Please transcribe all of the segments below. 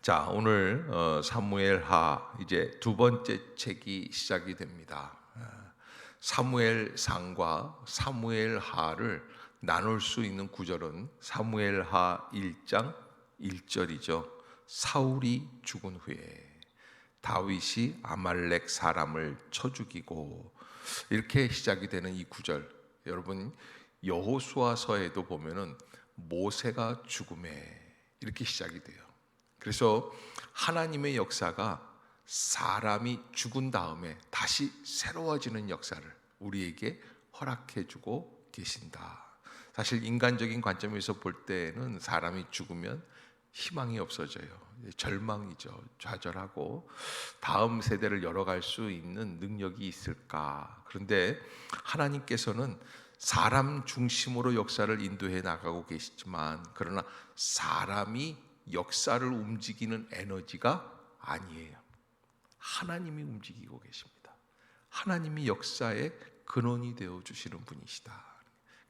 자, 오늘 사무엘하 이제 두 번째 책이 시작이 됩니다. 사무엘상과 사무엘하를 나눌 수 있는 구절은 사무엘하 1장 1절이죠. 사울이 죽은 후에 다윗이 아말렉 사람을 쳐 죽이고, 이렇게 시작이 되는 이 구절. 여러분, 여호수아서에도 보면은 모세가 죽음에 이렇게 시작이 돼요. 그래서 하나님의 역사가 사람이 죽은 다음에 다시 새로워지는 역사를 우리에게 허락해 주고 계신다. 사실 인간적인 관점에서 볼 때는 사람이 죽으면 희망이 없어져요. 절망이죠. 좌절하고 다음 세대를 열어갈 수 있는 능력이 있을까? 그런데 하나님께서는 사람 중심으로 역사를 인도해 나가고 계시지만, 그러나 사람이 역사를 움직이는 에너지가 아니에요. 하나님이 움직이고 계십니다. 하나님이 역사의 근원이 되어 주시는 분이시다.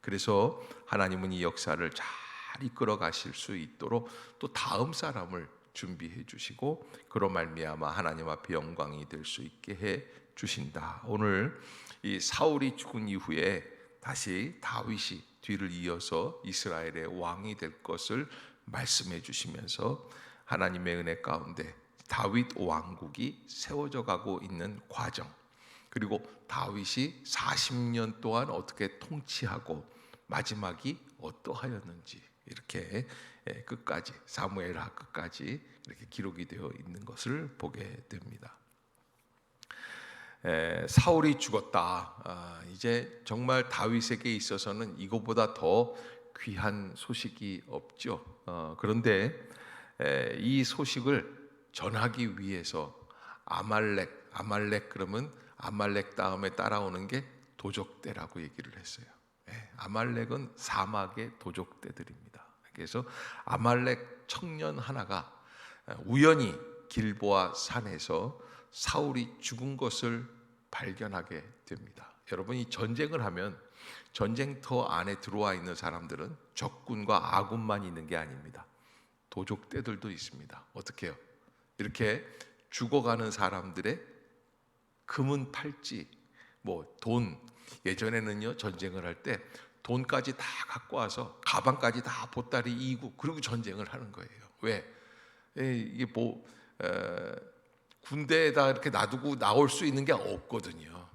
그래서 하나님은 이 역사를 잘 이끌어 가실 수 있도록 또 다음 사람을 준비해 주시고, 그로 말미암아 하나님 앞에 영광이 될 수 있게 해 주신다. 오늘 이 사울이 죽은 이후에 다시 다윗이 뒤를 이어서 이스라엘의 왕이 될 것을 말씀해 주시면서 하나님의 은혜 가운데 다윗 왕국이 세워져 가고 있는 과정, 그리고 다윗이 40년 동안 어떻게 통치하고 마지막이 어떠하였는지, 이렇게 끝까지, 사무엘하 끝까지 이렇게 기록이 되어 있는 것을 보게 됩니다. 사울이 죽었다. 이제 정말 다윗에게 있어서는 이거보다 더 귀한 소식이 없죠. 그런데 이 소식을 전하기 위해서 아말렉 그러면 아말렉 다음에 따라오는 게 도적대라고 얘기를 했어요. 아말렉은 사막의 도적대들입니다. 그래서 아말렉 청년 하나가 우연히 길보아 산에서 사울이 죽은 것을 발견하게 됩니다. 여러분, 이 전쟁을 하면 전쟁터 안에 들어와 있는 사람들은 적군과 아군만 있는 게 아닙니다. 도적대들도 있습니다. 어떻게 해요? 이렇게 죽어가는 사람들의 금은 팔찌, 돈, 예전에는요 전쟁을 할 때 돈까지 다 갖고 와서 가방까지 다 보따리 이고 그리고 전쟁을 하는 거예요. 왜? 이게 군대에다 이렇게 놔두고 나올 수 있는 게 없거든요.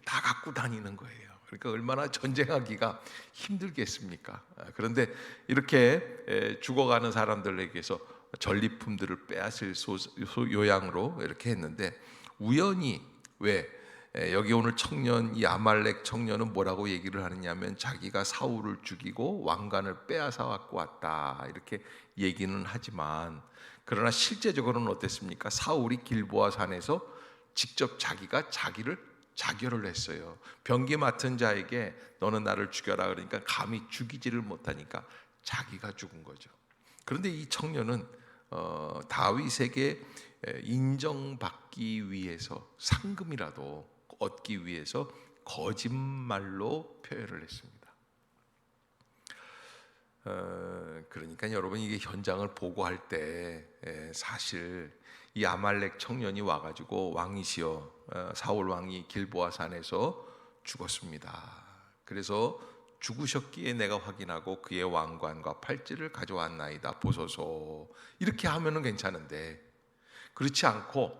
다 갖고 다니는 거예요. 그러니까 얼마나 전쟁하기가 힘들겠습니까? 그런데 이렇게 죽어가는 사람들에게서 전리품들을 빼앗을 요양으로 이렇게 했는데, 우연히 왜 여기 오늘 청년, 이 아말렉 청년은 뭐라고 얘기를 하느냐면 자기가 사울을 죽이고 왕관을 빼앗아 갖고 왔다, 이렇게 얘기는 하지만, 그러나 실제적으로는 어땠습니까? 사울이 길보아 산에서 직접 자기가 자기를 자결을 했어요. 병기 맡은 자에게 너는 나를 죽여라 그러니까 감히 죽이지를 못하니까 자기가 죽은 거죠. 그런데 이 청년은 다윗에게 인정받기 위해서, 상금이라도 얻기 위해서 거짓말로 표현을 했습니다. 그러니까 여러분, 이게 현장을 보고할 때 사실 이 아말렉 청년이 와가지고 왕이시여, 사울 왕이 길보아 산에서 죽었습니다. 그래서 죽으셨기에 내가 확인하고 그의 왕관과 팔찌를 가져왔나이다, 보소서, 이렇게 하면은 괜찮은데, 그렇지 않고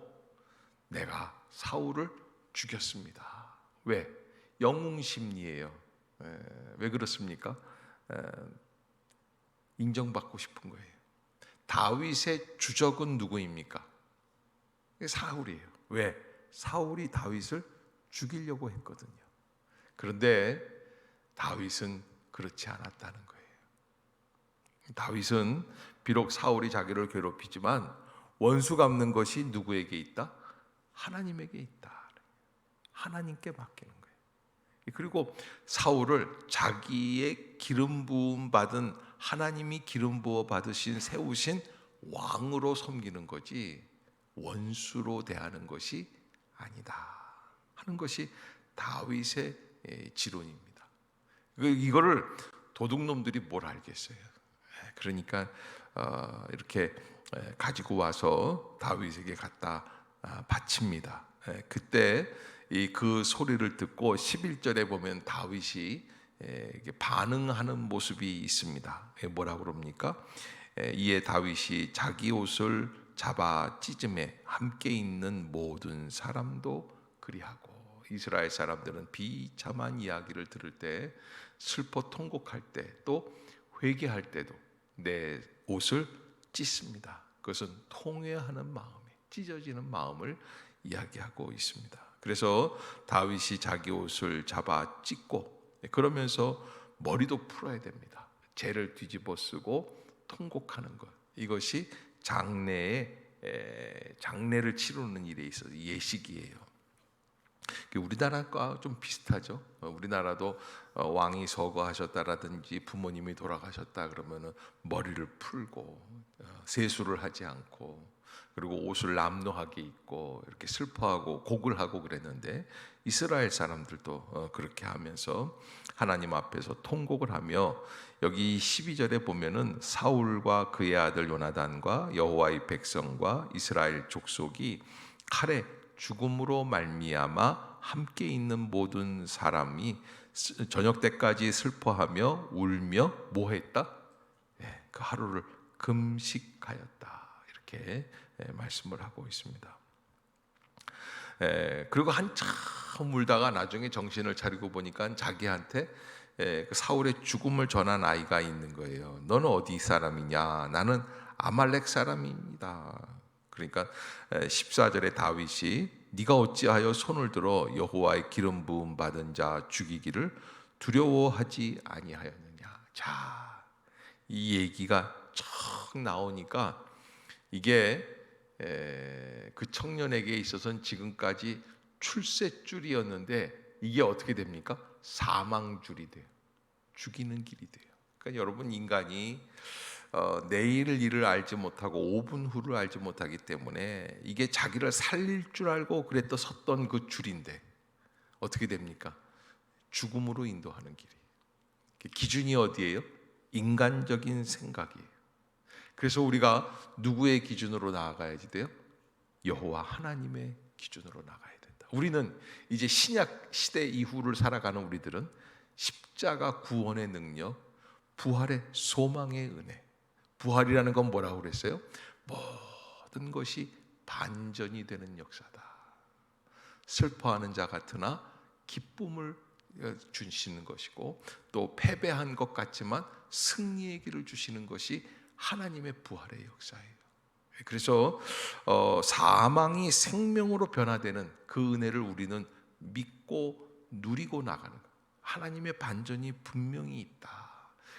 내가 사울을 죽였습니다. 왜? 영웅심리예요. 왜 그렇습니까? 인정받고 싶은 거예요. 다윗의 주적은 누구입니까? 사울이에요. 왜? 사울이 다윗을 죽이려고 했거든요. 그런데 다윗은 그렇지 않았다는 거예요. 다윗은 비록 사울이 자기를 괴롭히지만 원수 갚는 것이 누구에게 있다? 하나님에게 있다. 하나님께 맡기는 거예요. 그리고 사울을 자기의 기름 부음 받은, 하나님이 기름 부어 받으신, 세우신 왕으로 섬기는 거지 원수로 대하는 것이 아니다 하는 것이 다윗의 지론입니다. 이거를 도둑놈들이 뭘 알겠어요. 그러니까 이렇게 가지고 와서 다윗에게 갖다 바칩니다. 그때 그 소리를 듣고 11절에 보면 다윗이 반응하는 모습이 있습니다. 뭐라고 그럽니까? 이에 다윗이 자기 옷을 잡아 찢음에 함께 있는 모든 사람도 그리하고. 이스라엘 사람들은 비참한 이야기를 들을 때, 슬퍼 통곡할 때, 또 회개할 때도 내 옷을 찢습니다. 그것은 통회하는 마음이, 찢어지는 마음을 이야기하고 있습니다. 그래서 다윗이 자기 옷을 잡아 찢고, 그러면서 머리도 풀어야 됩니다. 재를 뒤집어 쓰고 통곡하는 것, 이것이 장례를 치르는 일에 있어서 예식이에요. 우리나라과 좀 비슷하죠. 우리나라도 왕이 서거하셨다라든지 부모님이 돌아가셨다 그러면은 머리를 풀고 세수를 하지 않고, 그리고 옷을 남루하게 입고 이렇게 슬퍼하고 곡을 하고 그랬는데, 이스라엘 사람들도 그렇게 하면서 하나님 앞에서 통곡을 하며, 여기 12절에 보면은 사울과 그의 아들 요나단과 여호와의 백성과 이스라엘 족속이 칼에 죽음으로 말미암아 함께 있는 모든 사람이 저녁 때까지 슬퍼하며 울며 뭐 했다? 그 하루를 금식하였다, 이렇게 말씀을 하고 있습니다. 그리고 한참 울다가 나중에 정신을 차리고 보니까 자기한테 그 사울의 죽음을 전한 아이가 있는 거예요. 너는 어디 사람이냐? 나는 아말렉 사람입니다. 그러니까 14절에 다윗이 네가 어찌하여 손을 들어 여호와의 기름 부음 받은 자 죽이기를 두려워하지 아니하였느냐. 자, 이 얘기가 척 나오니까 이게 그 청년에게 있어서는 지금까지 출세줄이었는데, 이게 어떻게 됩니까? 사망줄이 돼요. 죽이는 길이 돼요. 그러니까 여러분, 인간이 내일 일을 알지 못하고 5분 후를 알지 못하기 때문에 이게 자기를 살릴 줄 알고 그랬던 섰던 그 줄인데 어떻게 됩니까? 죽음으로 인도하는 길이. 기준이 어디예요? 인간적인 생각이에요. 그래서 우리가 누구의 기준으로 나아가야지 돼요? 여호와 하나님의 기준으로 나가야 된다. 우리는 이제 신약 시대 이후를 살아가는 우리들은 십자가 구원의 능력, 부활의 소망의 은혜. 부활이라는 건 뭐라고 그랬어요? 모든 것이 반전이 되는 역사다. 슬퍼하는 자 같으나 기쁨을 주시는 것이고, 또 패배한 것 같지만 승리의 길을 주시는 것이 하나님의 부활의 역사예요. 그래서 사망이 생명으로 변화되는 그 은혜를 우리는 믿고 누리고 나가는 거예요. 하나님의 반전이 분명히 있다.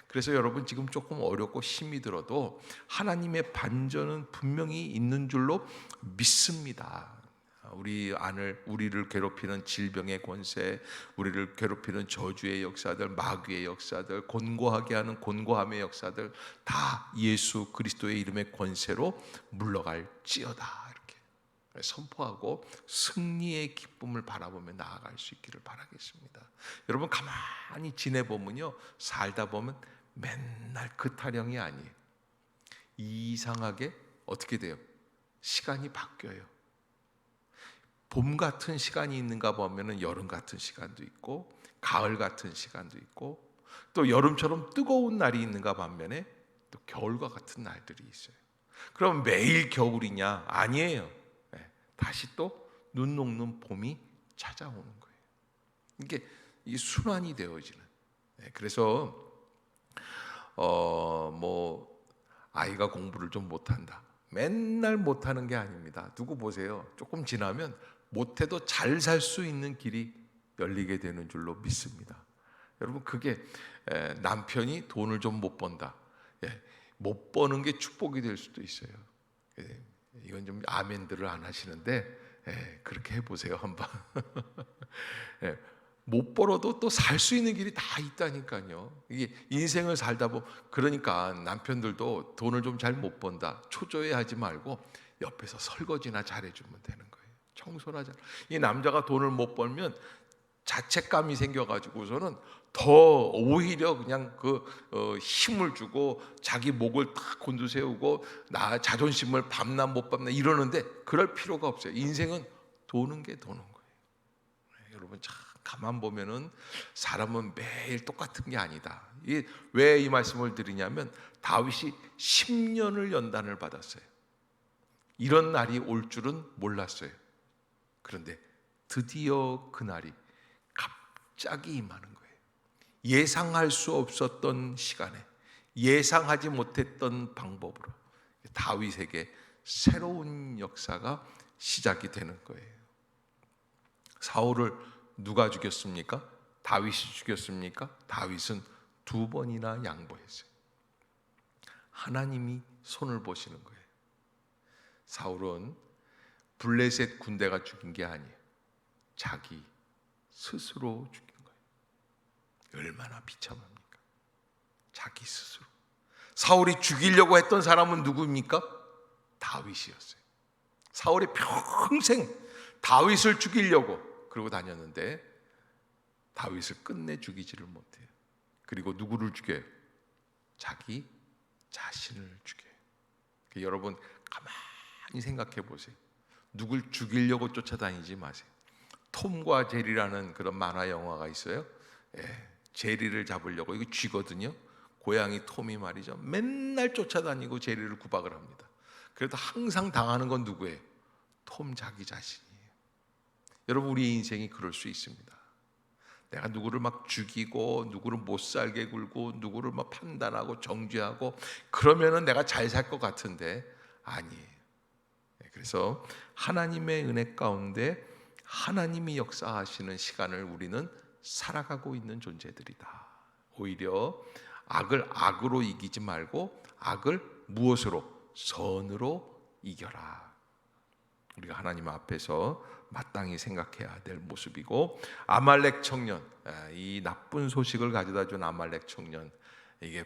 그래서 여러분, 지금 조금 어렵고 힘이 들어도 하나님의 반전은 분명히 있는 줄로 믿습니다. 우리를 괴롭히는 질병의 권세, 우리를 괴롭히는 저주의 역사들, 마귀의 역사들, 곤고하게 하는 곤고함의 역사들 다 예수 그리스도의 이름의 권세로 물러갈지어다, 이렇게 선포하고 승리의 기쁨을 바라보며 나아갈 수 있기를 바라겠습니다. 여러분, 가만히 지내보면요, 살다 보면 맨날 그 타령이 아니에요. 이상하게 어떻게 돼요? 시간이 바뀌어요. 봄 같은 시간이 있는가 보면은 여름 같은 시간도 있고, 가을 같은 시간도 있고, 또 여름처럼 뜨거운 날이 있는가 반면에 또 겨울과 같은 날들이 있어요. 그럼 매일 겨울이냐? 아니에요. 다시 또 눈 녹는 봄이 찾아오는 거예요. 이게 순환이 되어지는. 그래서 아이가 공부를 좀 못한다, 맨날 못하는 게 아닙니다. 두고 보세요. 조금 지나면 못해도 잘 살 수 있는 길이 열리게 되는 줄로 믿습니다. 여러분, 그게 남편이 돈을 좀 못 번다, 못 버는 게 축복이 될 수도 있어요. 이건 좀 아멘들을 안 하시는데 그렇게 해보세요 한번. 못 벌어도 또 살 수 있는 길이 다 있다니까요. 이게 인생을 살다 보면, 그러니까 남편들도 돈을 좀 잘 못 번다, 초조해하지 말고 옆에서 설거지나 잘해주면 되는 거예요. 청소나 잘. 이 남자가 돈을 못 벌면 자책감이 생겨가지고서는 더 오히려 그냥 힘을 주고 자기 목을 탁 곤두세우고 나 자존심을 밤낮 못 밤낮 이러는데 그럴 필요가 없어요. 인생은 도는 게 도는 거예요. 여러분 참 가만 보면은 사람은 매일 똑같은 게 아니다. 왜 이 말씀을 드리냐면 다윗이 10년을 연단을 받았어요. 이런 날이 올 줄은 몰랐어요. 그런데 드디어 그날이 갑자기 임하는 거예요. 예상할 수 없었던 시간에 예상하지 못했던 방법으로 다윗에게 새로운 역사가 시작이 되는 거예요. 사울을 누가 죽였습니까? 다윗이 죽였습니까? 다윗은 2번이나 양보했어요. 하나님이 손을 보시는 거예요. 사울은 블레셋 군대가 죽인 게 아니에요. 자기 스스로 죽인 거예요. 얼마나 비참합니까? 자기 스스로. 사울이 죽이려고 했던 사람은 누구입니까? 다윗이었어요. 사울이 평생 다윗을 죽이려고 그러고 다녔는데 다윗을 끝내 죽이지를 못해요. 그리고 누구를 죽여요? 자기 자신을 죽여요. 여러분 가만히 생각해 보세요. 누굴 죽이려고 쫓아다니지 마세요. 톰과 제리라는 그런 만화 영화가 있어요. 제리를 잡으려고, 이거 쥐거든요. 고양이 톰이 말이죠, 맨날 쫓아다니고 제리를 구박을 합니다. 그래도 항상 당하는 건 누구예요? 톰 자기 자신이에요. 여러분 우리의 인생이 그럴 수 있습니다. 내가 누구를 막 죽이고 누구를 못 살게 굴고 누구를 막 판단하고 정죄하고 그러면은 내가 잘 살 것 같은데 아니에요. 그래서 하나님의 은혜 가운데 하나님이 역사하시는 시간을 우리는 살아가고 있는 존재들이다. 오히려 악을 악으로 이기지 말고 악을 무엇으로? 선으로 이겨라. 우리가 하나님 앞에서 마땅히 생각해야 될 모습이고, 아말렉 청년, 이 나쁜 소식을 가져다 준 아말렉 청년, 이게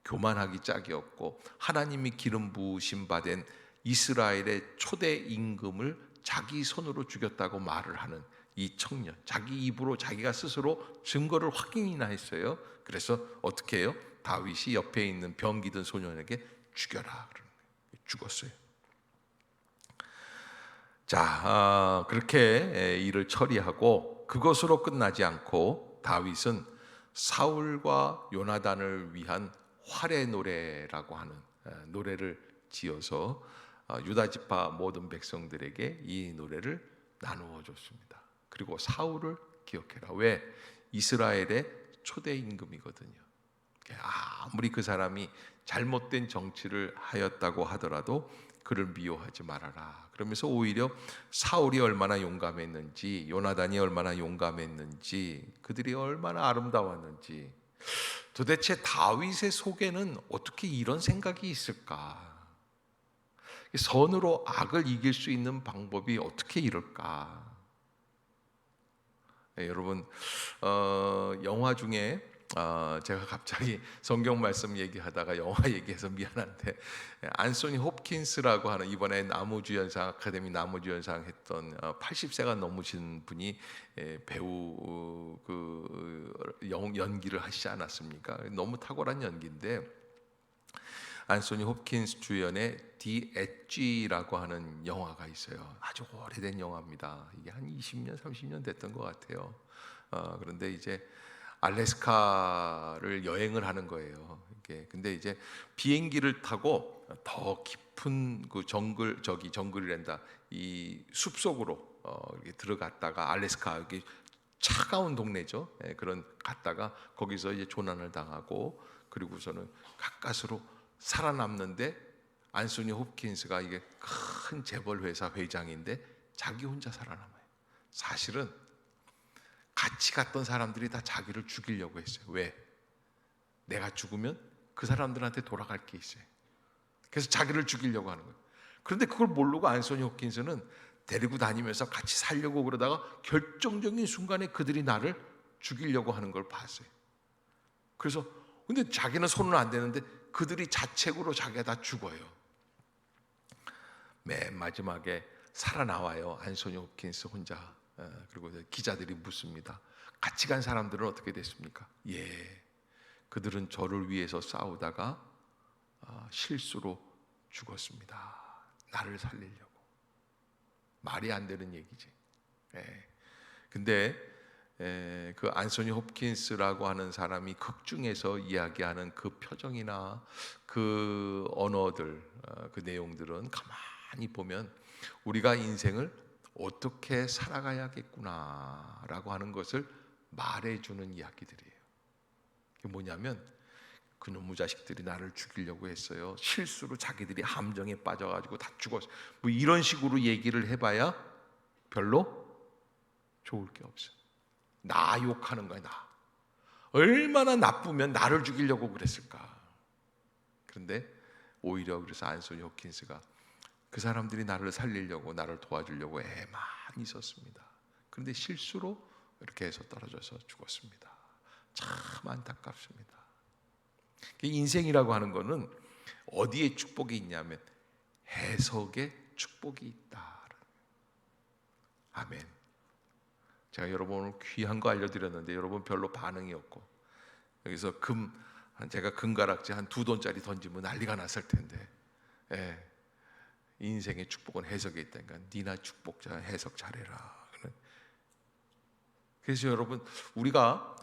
교만하기 짝이 없고 하나님이 기름 부으심 받은 이스라엘의 초대 임금을 자기 손으로 죽였다고 말을 하는 이 청년, 자기 입으로 자기가 스스로 증거를 확인이나 했어요. 그래서 어떻게 해요? 다윗이 옆에 있는 병기든 소년에게 죽여라, 죽었어요. 자, 그렇게 일을 처리하고 그것으로 끝나지 않고 다윗은 사울과 요나단을 위한 활의 노래라고 하는 노래를 지어서 유다 지파 모든 백성들에게 이 노래를 나누어 줬습니다. 그리고 사울을 기억해라. 왜? 이스라엘의 초대 임금이거든요. 아무리 그 사람이 잘못된 정치를 하였다고 하더라도 그를 미워하지 말아라. 그러면서 오히려 사울이 얼마나 용감했는지, 요나단이 얼마나 용감했는지, 그들이 얼마나 아름다웠는지, 도대체 다윗의 속에는 어떻게 이런 생각이 있을까? 선으로 악을 이길 수 있는 방법이 어떻게 이럴까? 여러분, 영화 중에 제가 갑자기 성경 말씀 얘기하다가 영화 얘기해서 미안한데, 안소니 홉킨스라고 하는 이번에 나무주연상, 아카데미 나무주연상 했던 80세가 넘으신 분이 배우 연기를 하시지 않았습니까? 너무 탁월한 연기인데, 안소니 홉킨스 주연의 디 엣지라고 하는 영화가 있어요. 아주 오래된 영화입니다. 이게 한 20년, 30년 됐던 것 같아요. 그런데 이제 알래스카를 여행을 하는 거예요. 근데 이제 비행기를 타고 더 깊은 그 정글이란다, 이 숲 속으로 들어갔다가, 알래스카 여기 차가운 동네죠. 그런 갔다가 거기서 이제 조난을 당하고, 그리고서는 가까스로 살아남는데, 안소니 홉킨스가 이게 큰 재벌 회사 회장인데 자기 혼자 살아남아요. 사실은 같이 갔던 사람들이 다 자기를 죽이려고 했어요. 왜? 내가 죽으면 그 사람들한테 돌아갈 게 있어요. 그래서 자기를 죽이려고 하는 거예요. 그런데 그걸 모르고 안소니 홉킨스는 데리고 다니면서 같이 살려고 그러다가 결정적인 순간에 그들이 나를 죽이려고 하는 걸 봤어요. 그래서 근데 자기는 손은 안 대는데 그들이 자책으로 자기가 다 죽어요. 맨 마지막에 살아나와요. 안소니 홉킨스 혼자. 그리고 기자들이 묻습니다. 같이 간 사람들은 어떻게 됐습니까? 예, 그들은 저를 위해서 싸우다가 실수로 죽었습니다. 나를 살리려고. 말이 안 되는 얘기지. 예. 근데 그 안소니 홉킨스라고 하는 사람이 극중에서 이야기하는 그 표정이나 그 언어들, 그 내용들은 가만히 보면 우리가 인생을 어떻게 살아가야겠구나라고 하는 것을 말해주는 이야기들이에요. 그게 뭐냐면 그놈의 자식들이 나를 죽이려고 했어요. 실수로 자기들이 함정에 빠져가지고 다 죽었어. 뭐 이런 식으로 얘기를 해봐야 별로 좋을 게 없어요. 나 욕하는 거야, 나. 얼마나 나쁘면 나를 죽이려고 그랬을까. 그런데 오히려 그래서 안소니 호킨스가 그 사람들이 나를 살리려고, 나를 도와주려고 애 많이 썼습니다. 그런데 실수로 이렇게 해서 떨어져서 죽었습니다. 참 안타깝습니다. 인생이라고 하는 거는 어디에 축복이 있냐면 해석에 축복이 있다. 아멘. 제가 여러분 오늘 귀한 거 알려드렸는데 여러분 별로 반응이 없고, 여기서 제가 금가락지 한 2돈짜리 던지면 난리가 났을 텐데, 예, 인생의 축복은 해석에 있다니까. 니나 축복자 해석 잘해라. 그래서 여러분, 우리가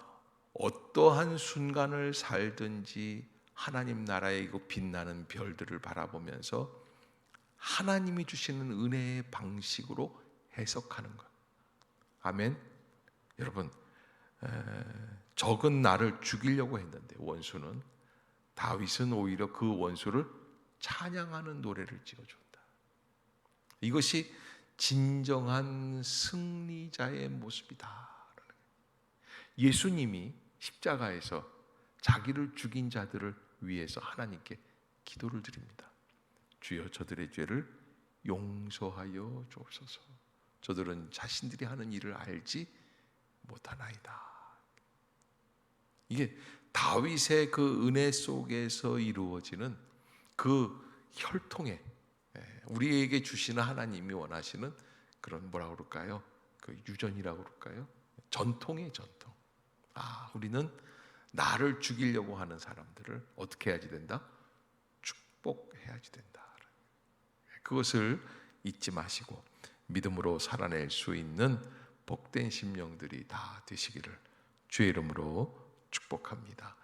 어떠한 순간을 살든지 하나님 나라의 그 빛나는 별들을 바라보면서 하나님이 주시는 은혜의 방식으로 해석하는 것. 아멘. 여러분, 적은 나를 죽이려고 했는데 원수는, 다윗은 오히려 그 원수를 찬양하는 노래를 지어준다. 이것이 진정한 승리자의 모습이다. 예수님이 십자가에서 자기를 죽인 자들을 위해서 하나님께 기도를 드립니다. 주여 저들의 죄를 용서하여 주옵소서. 저들은 자신들이 하는 일을 알지 못하나이다. 이게 다윗의 그 은혜 속에서 이루어지는 그 혈통에, 우리에게 주시는 하나님이 원하시는 그런 뭐라고 그럴까요? 그 유전이라고 그럴까요? 전통의 전통. 우리는 나를 죽이려고 하는 사람들을 어떻게 해야지 된다? 축복해야지 된다. 그것을 잊지 마시고 믿음으로 살아낼 수 있는 복된 심령들이 다 되시기를 주의 이름으로 축복합니다.